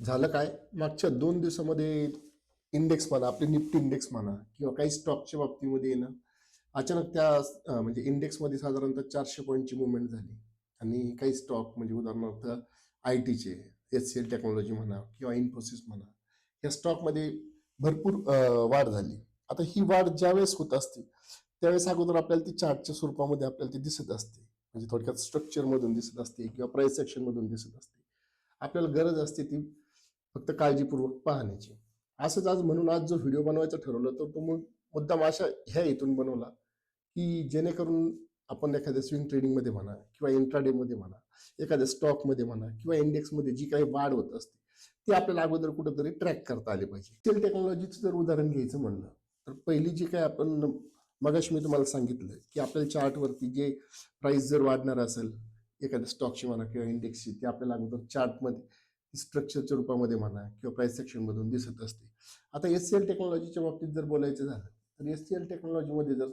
झालं काय, मागच्या 2 दिवसामध्ये इंडेक्स म्हणा, आपले निफ्टी इंडेक्स म्हणा किंवा काही स्टॉकच्या बाबतीमध्ये आहे ना, अचानक त्या म्हणजे इंडेक्समध्ये साधारणतः 400 पॉईंटची मुवमेंट झाली. आणि काही स्टॉक म्हणजे उदाहरणार्थ आय-टीचे, एच-सी-एल टेक्नॉलॉजी म्हणा किंवा इन्फोसिस म्हणा, या स्टॉकमध्ये भरपूर वाढ झाली. आता ही वाढ ज्यावेळेस होत असते, त्यावेळेस अगोदर आपल्याला ती चार्टच्या स्वरूपामध्ये आपल्याला ती दिसत असते. म्हणजे थोडक्यात स्ट्रक्चरमधून दिसत असते किंवा प्राइस सेक्शनमधून दिसत असते. आपल्याला गरज असते ती फक्त काळजीपूर्वक पाहण्याची. असंच आज म्हणून आज जो व्हिडिओ बनवायचा ठरवलं, तर तो मुद्दाम अशा ह्या हेतून बनवला, की जेणेकरून आपण एखाद्या स्विंग ट्रेडिंगमध्ये म्हणा किंवा इंट्राडेमध्ये म्हणा, एखाद्या स्टॉकमध्ये म्हणा किंवा इंडेक्समध्ये जी काही वाढ होत असते, ती आपल्याला अगोदर कुठेतरी ट्रॅक करता आली पाहिजे. टेल टेक्नॉलॉजीचं जर उदाहरण घ्यायचं म्हणलं, तर पहिली जी काही आपण मगाशी मी तुम्हाला सांगितलं, की आपल्या चार्टवरती जे प्राइस जर वाढणार असेल, एखाद्या स्टॉकची म्हणा किंवा इंडेक्सची, ती आपल्याला अगोदर चार्टमध्ये स्ट्रक्चरच्या रूपामध्ये म्हणा किंवा प्राइस सेक्शनमधून दिसत असते. आता एच-सी-एल टेक्नॉलॉजीच्या बाबतीत जर बोलायचं झालं, तर एच-सी-एल टेक्नॉलॉजीमध्ये जर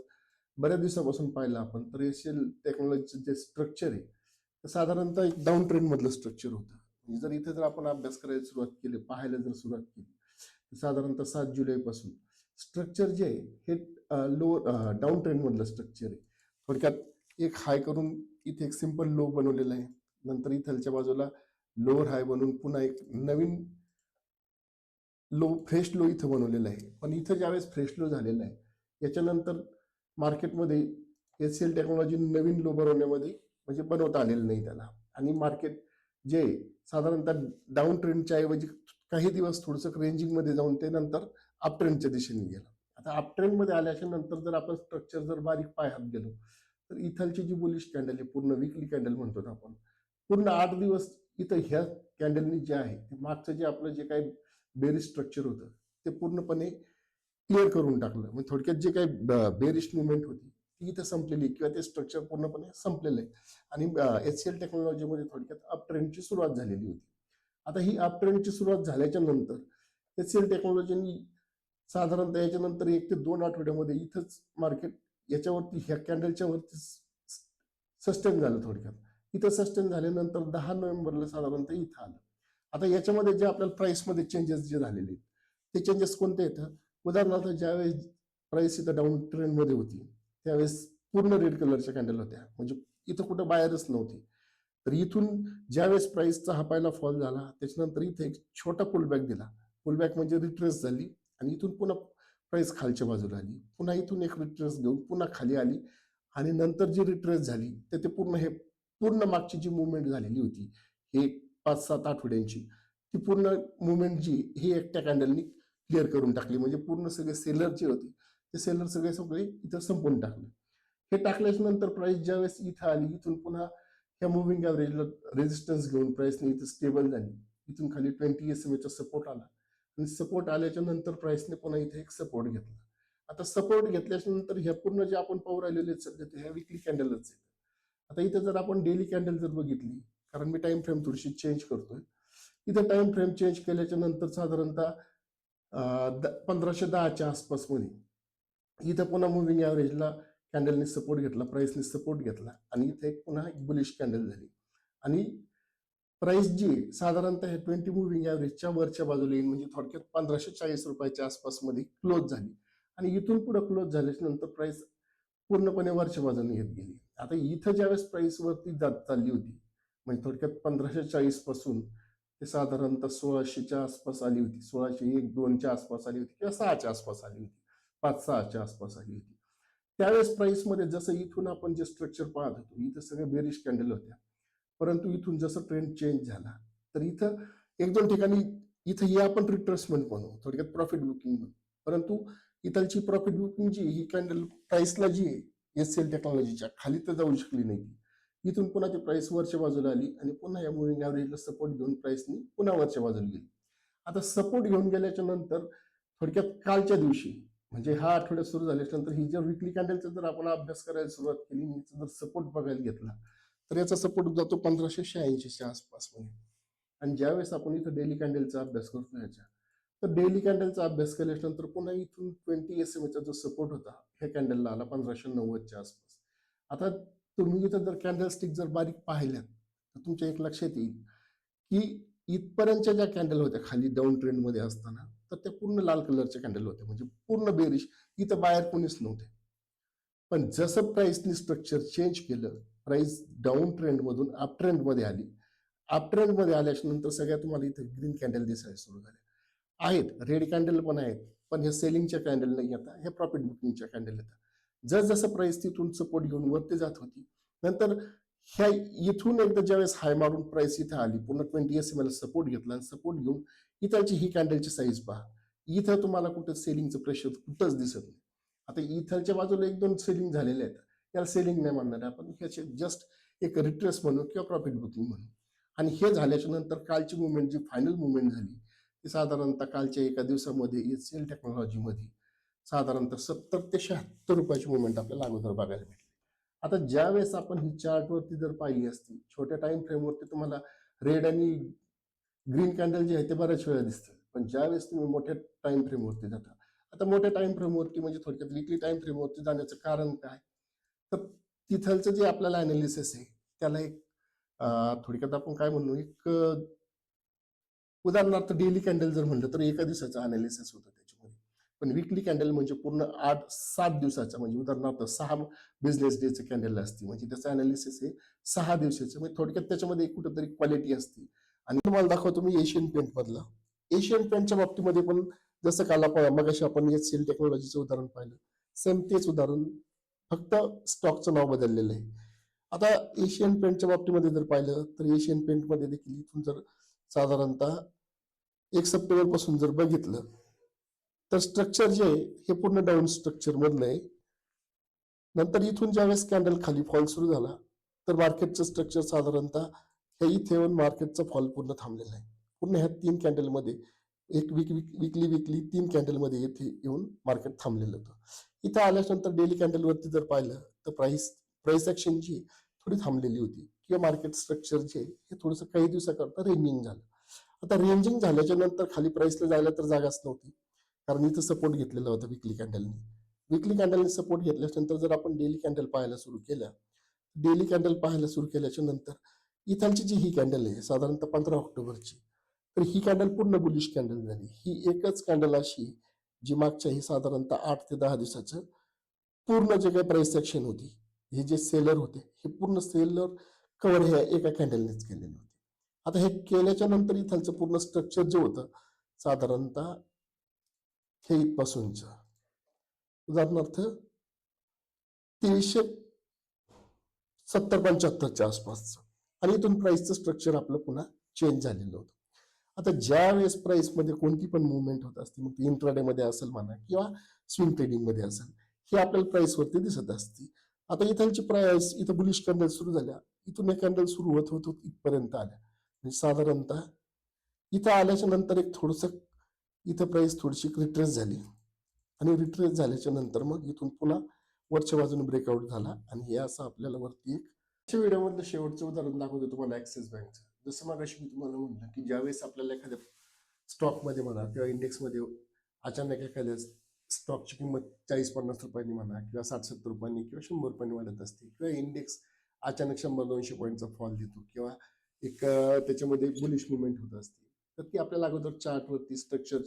बऱ्याच दिवसापासून पाहिलं आपण, तर एच-सी-एल टेक्नॉलॉजीचं जे स्ट्रक्चर आहे, ते साधारणतः एक डाऊन ट्रेंडमधलं स्ट्रक्चर होतं. म्हणजे जर इथे जर आपण अभ्यास करायला सुरुवात केली, पाहायला जर सुरुवात केली, तर साधारणतः 7 जुलैपासून स्ट्रक्चर जे आहे हे लो डाऊन ट्रेंडमधलं स्ट्रक्चर आहे. थोडक्यात एक हाय करून इथे एक सिंपल लो बनवलेला आहे. नंतर इथलच्या बाजूला लोअर हाय बनवून पुन्हा एक नवीन फ्रेश लो इथं बनवलेला आहे. पण इथं ज्यावेळेस फ्रेश लो झालेला आहे, याच्यानंतर मार्केटमध्ये एच-सी-एल टेक्नॉलॉजी नवीन लो बनवण्यामध्ये म्हणजे बनवता आलेलं नाही त्याला. आणि मार्केट जे साधारणतः डाऊन ट्रेंडच्या ऐवजी काही दिवस थोडंसं रेंजिंगमध्ये जाऊन ते नंतर अप ट्रेंडच्या दिशेने गेलं. आता अप ट्रेंडमध्ये आल्याच्या नंतर जर आपण स्ट्रक्चर जर बारीक पाहत गेलो, तर इथलची जी बुलिश कॅन्डल आहे, पूर्ण विकली कॅन्डल म्हणतो आपण, पूर्ण 8 दिवस इथं ह्या कॅन्डलनी जे आहे, ते मागचं जे आपलं जे काही बेरिश स्ट्रक्चर होतं, ते पूर्णपणे क्लिअर करून टाकलं. म्हणजे थोडक्यात जे काही बेरिश मुवमेंट होती, ती इथं संपलेली किंवा ते स्ट्रक्चर पूर्णपणे संपलेलं आहे. आणि एच-सी-एल टेक्नॉलॉजीमध्ये थोडक्यात अप ट्रेंडची सुरुवात झालेली होती. आता ही अप ट्रेंडची सुरुवात झाल्याच्या नंतर एच-सी-एल टेक्नॉलॉजीनी साधारणतः याच्यानंतर 1 ते 2 आठवड्यामध्ये इथंच मार्केट याच्यावरती ह्या कॅन्डलच्या वरती सस्टेन झालं थोडक्यात. इथं सस्टेन झाल्यानंतर 10 नोव्हेंबरला साधारणतः इथं आलं. आता याच्यामध्ये जे आपल्याला प्राइसमध्ये चेंजेस जे झालेले आहेत, ते चेंजेस कोणते येतात? उदाहरणार्थ ज्यावेळेस प्राइस इथं डाऊन ट्रेंडमध्ये होती, त्यावेळेस पूर्ण रेड कलरच्या कॅन्डल होत्या. म्हणजे इथं कुठं बायरच नव्हती. तर इथून ज्यावेळेस प्राइसचा हा पहिला फॉल झाला, त्याच्यानंतर इथे एक छोटा पुलबॅक दिला. पुलबॅक म्हणजे रिट्रेस झाली आणि इथून पुन्हा प्राइस खालच्या बाजूला आली. पुन्हा इथून एक रिट्रेस घेऊन पुन्हा खाली आली आणि नंतर जी रिट्रेस झाली, तर ते पूर्ण मागची जी मुवमेंट झालेली होती, हे 5-7 आठवड्यांची, ती पूर्ण मुवमेंट जी ही एकट्या कॅन्डलनी क्लिअर करून टाकली. म्हणजे पूर्ण सगळे सेलर जे होते, ते सेलर सगळे सगळे इथं संपवून टाकले. हे टाकल्याच्या नंतर प्राइस ज्यावेळेस इथं आली, इथून पुन्हा ह्या मुव्हिंग ॲव्हरेजला रेजिस्टन्स घेऊन प्राइसने इथं स्टेबल झाली. इथून खाली 20 SMA सपोर्ट आला आणि सपोर्ट आल्याच्या नंतर प्राइसने पुन्हा इथे एक सपोर्ट घेतला. आता सपोर्ट घेतल्याच्या नंतर ह्या पूर्ण जे आपण पाहू राहिलेले आहेत सध्या, ते ह्या विकली कॅन्डलच आहेत. आता इथं जर आपण डेली कॅन्डल जर बघितली, कारण मी टाइम फ्रेम थोडीशी चेंज करतोय. इथं टाइम फ्रेम चेंज केल्याच्या नंतर साधारणतः 1510च्या आसपास मध्ये इथं पुन्हा मुव्हिंग ॲव्हरेजला कॅन्डलने सपोर्ट घेतला, प्राइसने सपोर्ट घेतला आणि इथे पुन्हा एक बुलिश कॅन्डल झाली. आणि प्राइस जी साधारणतः हे 20 मुव्हिंग ॲव्हरेजच्या वरच्या बाजूला येईल, म्हणजे थोडक्यात 1540 रुपयाच्या आसपास मध्ये क्लोज झाली. आणि इथून पुढे क्लोज झाल्याच्या नंतर प्राइस पूर्णपणे वरच्या बाजूने येत गेली. आता इथं ज्यावेळेस प्राइस वरती जात चालली होती, म्हणजे थोडक्यात 1540 पासून ते साधारणतः 1600च्या आसपास आली होती. 1601-2च्या आसपास आली होती किंवा 6च्या आसपास आली होती. 5-6च्या आसपास आली होती. त्यावेळेस प्राइसमध्ये जसं इथून आपण जे स्ट्रक्चर पाहत होतो, इथं सगळे बेरिश कॅन्डल होत्या. परंतु इथून जसं ट्रेंड चेंज झाला, तर इथं 1-2 ठिकाणी इथं हे आपण रिट्रेसमेंट म्हणू, थोडक्यात प्रॉफिट बुकिंग म्हणू. परंतु इथलची प्रॉफिट बुकिंग जी ही कॅन्डल प्राइसला जी आहे, एच-सी-एल टेक्नॉलॉजीच्या खाली तर जाऊ शकली नाही. इथून पुन्हा ती प्राइस वरच्या बाजूला आली आणि पुन्हा या मुव्हिंग ॲव्हरेजला सपोर्ट घेऊन प्राइसनी पुन्हा वरच्या बाजूला गेली. आता सपोर्ट घेऊन गेल्याच्या नंतर थोडक्यात कालच्या दिवशी, म्हणजे हा आठवडा सुरू झाल्याच्या नंतर ही जर विकली कॅन्डलचा जर आपण अभ्यास करायला सुरुवात केली, जर सपोर्ट बघायला घेतला, तर याचा सपोर्ट जातो 1586च्या आसपास मध्ये. आणि ज्यावेळेस आपण इथं डेली कॅन्डलचा अभ्यास करतो याच्या, तर डेली कॅन्डलचा अभ्यास केल्याच्या नंतर पुन्हा इथून 20 SMA जो सपोर्ट होता, ह्या कॅन्डलला आला 1590च्या आसपास. आता तुम्ही इथं जर कॅन्डल स्टिक जर बारीक पाहिल्यात, तर तुमच्या एक लक्षात येईल की इथपर्यंतच्या ज्या कॅन्डल होत्या खाली डाऊन ट्रेंडमध्ये असताना, तर त्या पूर्ण लाल कलरच्या कॅन्डल होत्या, म्हणजे पूर्ण बेरिश. इथं बाहेर कोणीच नव्हते. पण जसं प्राइसनी स्ट्रक्चर चेंज केलं, प्राइस डाऊन ट्रेंडमधून अप ट्रेंडमध्ये आली. अप ट्रेंडमध्ये आल्याच्या नंतर सगळ्या तुम्हाला इथे ग्रीन कॅन्डल दिसायला सुरू झाल्या. आहेत, रेड कॅन्डल पण आहेत, पण हे सेलिंगच्या कॅन्डल नाही येतात, हे प्रॉफिट बुकिंगच्या कॅन्डल येतात. जसं प्राइस तिथून सपोर्ट घेऊन वरती जात होती, नंतर ह्या इथून एकदा ज्यावेळेस हाय मारून प्राइस इथं आली, पुन्हा 20 SMA सपोर्ट घेतला आणि सपोर्ट घेऊन इथलची ही कॅन्डलची साईज पहा. इथं तुम्हाला कुठं सेलिंगचं प्रेशर कुठंच दिसत नाही. आता इथलच्या बाजूला 1-2 सेलिंग झालेले आहेत, त्याला सेलिंग नाही म्हणणार आपण, ह्याचे जस्ट एक रिट्रेस म्हणू किंवा प्रॉफिट बुकिंग म्हणू. आणि हे झाल्याच्या नंतर कालची मुवमेंट, जी फायनल मुवमेंट झाली, ती साधारणतः कालच्या एका दिवसामध्ये HCL टेक्नॉलॉजीमध्ये साधारणतः 70 ते 76 रुपयाची मुवमेंट आपल्याला अगोदर बघायला भेटली. आता ज्या वेळेस आपण ही चार्टवरती जर पाहिली असती, छोट्या टाइम फ्रेमवरती तुम्हाला रेड आणि ग्रीन कॅन्डल जे आहे ते बऱ्याच वेळा दिसतात. पण ज्यावेळेस तुम्ही मोठ्या टाइम फ्रेमवरती जाता, आता मोठ्या टाइम फ्रेमवरती म्हणजे थोडक्यात वीकली टाइम फ्रेमवरती जाण्याचं कारण काय? तर तिथलचं जे आपल्याला अनालिसिस आहे, त्याला एक थोडक्यात आपण काय म्हणू, एक उदाहरणार्थ डेली कॅन्डल जर म्हटलं तर एका दिवसाचं अनालिसिस होतं त्याच्यामध्ये. पण वीकली कॅन्डल म्हणजे पूर्ण 8-7 दिवसाचा, म्हणजे उदाहरणार्थ 6 बिझनेस डेचं कॅन्डल असते, म्हणजे त्याचं अनालिसिस हे 6 दिवसाचं. म्हणजे थोडक्यात त्याच्यामध्ये कुठेतरी क्वालिटी असते. आणि तुम्हाला दाखवतो मी एशियन पेंट मधलं. एशियन पेंटच्या बाबतीमध्ये पण जसं काल मगाशी आपण HCL टेक्नॉलॉजीचं उदाहरण पाहिलं, सेम तेच उदाहरण, फक्त स्टॉकचं नाव बदललेलं आहे. आता एशियन पेंटच्या बाबतीमध्ये जर पाहिलं तर एशियन पेंटमध्ये देखील इथून जर साधारणतः 1 सप्टेंबर पासून जर बघितलं, तर स्ट्रक्चर जे आहे हे पूर्ण डाऊन स्ट्रक्चर मधलं आहे. नंतर इथून ज्यावेळेस कॅन्डल खाली फॉल सुरू झाला, तर मार्केटचं स्ट्रक्चर साधारणतः हे इथे येऊन मार्केटचा फॉल पूर्ण थांबलेला आहे. पूर्ण ह्या 3 कॅन्डलमध्ये एक विकली 3 कॅन्डलमध्ये इथे येऊन मार्केट थांबलेलं होतं. इथं आल्यानंतर डेली कॅन्डलवरती जर पाहिलं तर प्राइस ऍक्शन जी थोडी थांबलेली होती, किंवा मार्केट स्ट्रक्चर जे हे थोडंसं काही दिवसाकरता रेंजिंग झालं. आता रेंजिंग झाल्याच्या नंतर खाली प्राइसला जायला तर जागाच नव्हती, कारण इथं सपोर्ट घेतलेला होता विकली कॅन्डलने. विकली कॅन्डलने सपोर्ट घेतल्यानंतर जर आपण डेली कॅन्डल पाहायला सुरू केल्या, डेली कॅन्डल पाहायला सुरू केल्याच्या नंतर इथलची जी ही कॅन्डल आहे साधारणतः 15 ऑक्टोबरची, तर ही कॅन्डल पूर्ण बुलिश कॅन्डल झाली. ही एकच कॅन्डल अशी जी मागच्या ही साधारणतः 8 ते 10 दिवसाचं पूर्ण जे काही प्राइस ऍक्शन होती, हे जे सेलर होते, हे पूर्ण सेलर कव्हर ह्या एका कॅन्डलनेच केलेले होते. आता हे केल्याच्या नंतर इथलचं पूर्ण स्ट्रक्चर जे होतं साधारणतः हे इथपासूनचं, उदाहरणार्थ 370-75च्या आसपासचं, आणि इथून प्राइसचं स्ट्रक्चर आपलं पुन्हा चेंज झालेलं होतं. आता ज्या वेळेस प्राइस मध्ये कोणती पण मुवमेंट होत असते, मग ती इंट्राडे मध्ये असेल म्हणा किंवा स्विंग ट्रेडिंग मध्ये असेल, ही आपल्याला प्राइस वरती दिसत असते. आता इथलची प्राइस, इथं बुलिश कॅन्डल सुरू झाल्या, इथून एक कॅन्डल सुरू होत होत होत इथपर्यंत आल्या, म्हणजे साधारणतः इथं आल्याच्या नंतर एक थोडस इथं प्राइस थोडीशी रिट्रेस झाली, आणि रिट्रेस झाल्याच्या नंतर मग इथून पुन्हा वरच्या बाजूने ब्रेकआउट झाला, आणि हे असं आपल्याला वरती एक व्हिडिओमधलं शेवटचं उदाहरण दाखवतो तुम्हाला ऍक्सिस बँकचं. जसं मगाशी मी तुम्हाला म्हणलं की ज्यावेळेस आपल्याला एखाद्या स्टॉकमध्ये म्हणा किंवा इंडेक्समध्ये अचानक एखाद्या स्टॉकची किंमत 40-50 रुपयांनी म्हणा किंवा 60-70 रुपयांनी किंवा 100 रुपयांनी वाढत असते, किंवा इंडेक्स अचानक 100-200 पॉईंटचा फॉल देतो, किंवा एक त्याच्यामध्ये बुलिश मुवमेंट होत असते, तर ती आपल्याला अगोदर चार्टवरती स्ट्रक्चर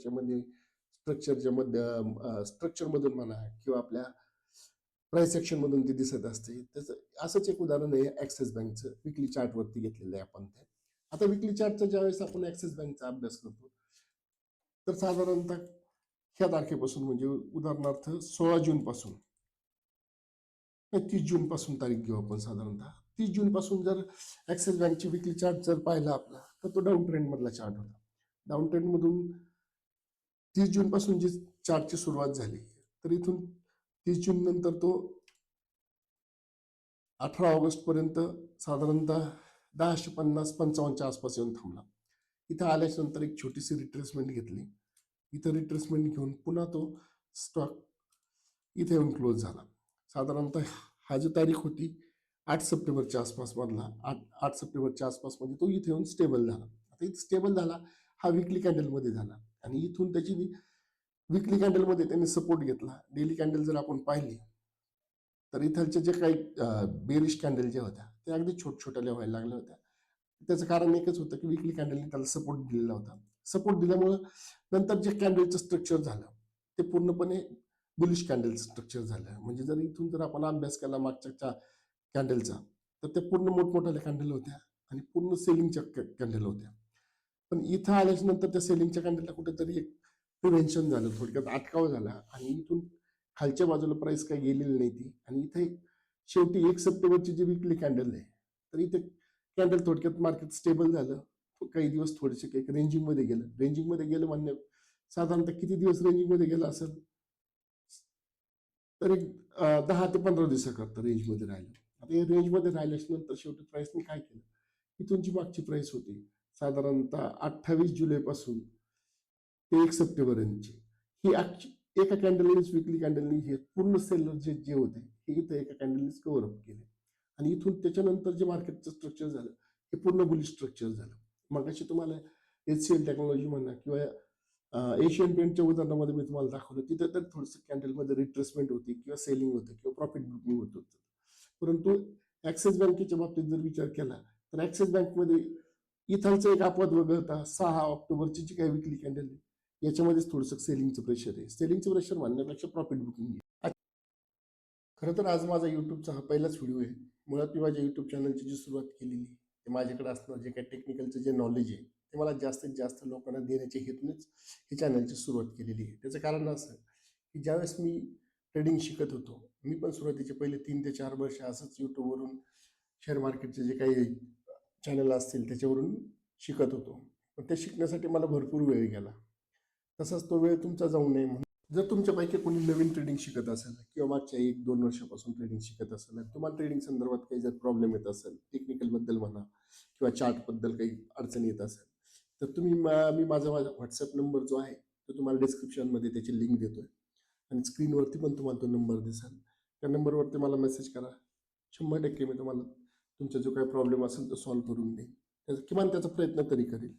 मधून म्हणा किंवा आपल्या प्राइस ऍक्शन मधून ती दिसत असते. त्याचं असंच एक उदाहरण आहे ऍक्सिस बँकचं, विकली चार्टवरती घेतलेलं आहे आपण ते. आता विकली चार्टचा ज्यावेळेस आपण ऍक्सिस बँकचा अभ्यास करतो, तर साधारणतः ह्या तारखेपासून, म्हणजे उदाहरणार्थ 16 जून पासून, 30 जून पासून तारीख घेऊ आपण, साधारणतः 30 जून पासून जर ऍक्सिस बँकची विकली चार्ट जर पाहिला आपला, तर तो डाऊन ट्रेंड मधला चार्ट होता. डाऊन ट्रेंड मधून 30 जून पासून जी चार्टची सुरुवात झाली, तर इथून 30 जून नंतर तो 18 ऑगस्ट पर्यंत साधारणतः 1050-55च्या आसपास येऊन थांबला. इथं आल्याच्या नंतर एक छोटीशी रिट्रेसमेंट घेतली, इथं रिट्रेसमेंट घेऊन पुन्हा तो स्टॉक इथे येऊन क्लोज झाला. साधारणतः हा जी तारीख होती 8 सप्टेंबरच्या आसपास मधला, 8 सप्टेंबरच्या आसपास मध्ये तो इथे येऊन स्टेबल झाला. आता इथे स्टेबल झाला हा विकली कॅन्डलमध्ये झाला, आणि इथून त्याची विकली कॅन्डलमध्ये त्यांनी सपोर्ट घेतला. डेली कॅन्डल जर आपण पाहिली, तर इथलच्या जे काही बेरिश कॅन्डल ज्या होत्या त्या अगदी छोट्या व्हायला लागल्या होत्या, त्याचं कारण एकच होतं की विकली कॅन्डलने त्याला सपोर्ट दिलेला होता. सपोर्ट दिल्यामुळं नंतर जे कॅन्डलचं स्ट्रक्चर झालं ते पूर्णपणे बुलिश कॅन्डल स्ट्रक्चर झालं. म्हणजे जर इथून जर आपण अभ्यास केला मागच्या कॅन्डलचा, तर त्या पूर्ण मोठमोठ्या कॅन्डल होत्या आणि पूर्ण सेलिंगच्या कॅन्डल होत्या. पण इथं आल्याच्या नंतर त्या सेलिंगच्या कॅन्डलला कुठेतरी एक प्रिव्हेन्शन झालं, थोडक्यात अटकाव झाला आणि इथून खालच्या बाजूला प्राइस काही गेलेली नाही ती. आणि इथे शेवटी 1 सप्टेंबरची जी विकली कॅन्डल आहे, तर इथे कॅन्डल थोडक्यात मार्केट स्टेबल झालं. काही दिवस थोडेसे काही रेंजिंगमध्ये गेलं. रेंजिंगमध्ये गेलं म्हणजे साधारणतः किती दिवस रेंजिंगमध्ये गेलं असेल, तर एक 10 ते 15 दिवसाकरता रेंजमध्ये राहिलं. आता या रेंजमध्ये राहिल्याच्या नंतर शेवटी प्राइसने काय केलं, इथून जी मागची प्राइस होती साधारणतः 28 जुलैपासून ते 1 सप्टेंबरची, ही एका कॅन्डलनीच विकली कॅन्डलनी हे पूर्ण सेलर जे जे होते हे इथं एका कॅन्डलनीच कव्हर अप केले. आणि इथून त्याच्यानंतर जे मार्केटचं स्ट्रक्चर झालं हे पूर्ण बुलिश स्ट्रक्चर झालं. मगाशी तुम्हाला HCL टेक्नॉलॉजी म्हणा किंवा एशियन पेंटच्या उदाहरणामध्ये मी तुम्हाला दाखवलं, तिथं तर थोडंसं कॅन्डलमध्ये रिट्रेसमेंट होती किंवा सेलिंग होतं किंवा प्रॉफिट बुकिंग होत होतं. परंतु ॲक्सिस बँकेच्या बाबतीत जर विचार केला तर ॲक्सिस बँकमध्ये इथालचं एक अपवाद वगळता 6 ऑक्टोबरची जी काही विकली कॅन्डल आहे याच्यामध्येच थोडंसं सेलिंगचं प्रेशर आहे. सेलिंगचं प्रेशर म्हणण्यापेक्षा प्रॉफिट बुकिंग आहे. खरं तर आज माझा युट्यूबचा हा पहिलाच व्हिडिओ आहे. मुळात मी माझ्या युट्यूब चॅनलची जी सुरुवात केलेली ते माझ्याकडे असणारं जे काही टेक्निकलचं जे नॉलेज आहे ते मला जास्तीत जास्त लोकांना देण्याच्या हेतूनच ही चॅनलची सुरुवात केलेली आहे. त्याचं कारण असं की ज्यावेळेस मी ट्रेडिंग शिकत होतो, मी पण सुरुवातीचे पहिले 3 ते 4 वर्ष असंच यूट्यूबवरून शेअर मार्केटचे जे काही चॅनल असतील त्याच्यावरून शिकत होतो. पण ते शिकण्यासाठी मला भरपूर वेळ गेला. तसाच तो वेळ तुमचा जाऊ नये म्हणून जर तुमच्यापैकी कोणी नवीन ट्रेडिंग शिकत असेल किंवा मागच्या 1-2 वर्षापासून ट्रेडिंग शिकत असेल आणि तुम्हाला ट्रेडिंग संदर्भात काही जर प्रॉब्लेम येत असेल, टेक्निकलबद्दल म्हणा किंवा चार्टबद्दल काही अडचण येत असेल, तर मी माझा WhatsApp नंबर जो आहे तो तुम्हाला डिस्क्रिप्शनमध्ये त्याची लिंक देतोय आणि स्क्रीनवरती पण तुम्हाला तो नंबर दिसेल. त्या नंबरवरती मला मेसेज करा. 100% मी तुम्हाला तुमचा जो काही प्रॉब्लेम असेल तो सॉल्व्ह करून देईन. किमान त्याचा प्रयत्न तरी करेल.